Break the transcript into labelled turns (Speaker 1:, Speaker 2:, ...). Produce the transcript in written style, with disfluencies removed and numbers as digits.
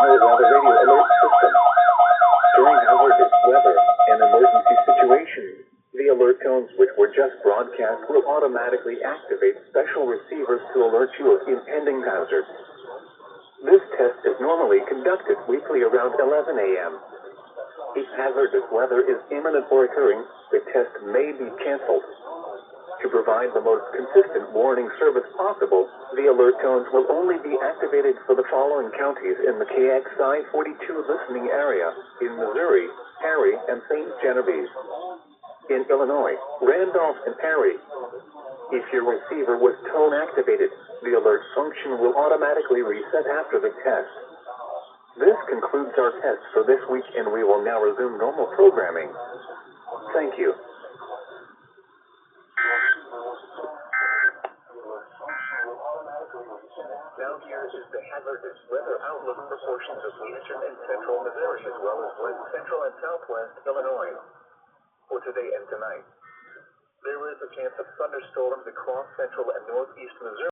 Speaker 1: radio alert system. During hazardous weather and emergency situations, the alert tones which were just broadcast will automatically activate special receivers to alert you of impending hazards. This test is normally conducted weekly around 11 a.m. If hazardous weather is imminent or occurring, the test may be canceled. To provide the most consistent warning service possible, the alert tones will only be activated for the following counties in the KXI42 listening area: in Missouri, Perry, and St. Genevieve. In Illinois, Randolph and Perry. If your receiver was tone activated, the alert function will automatically reset after the test. This concludes our test for this week, and we will now resume normal programming. Thank you. Now here is the hazardous weather outlook for portions of eastern and central Missouri, as well as west central and southwest Illinois. For today and tonight, there is a chance of thunderstorms across central and northeast Missouri.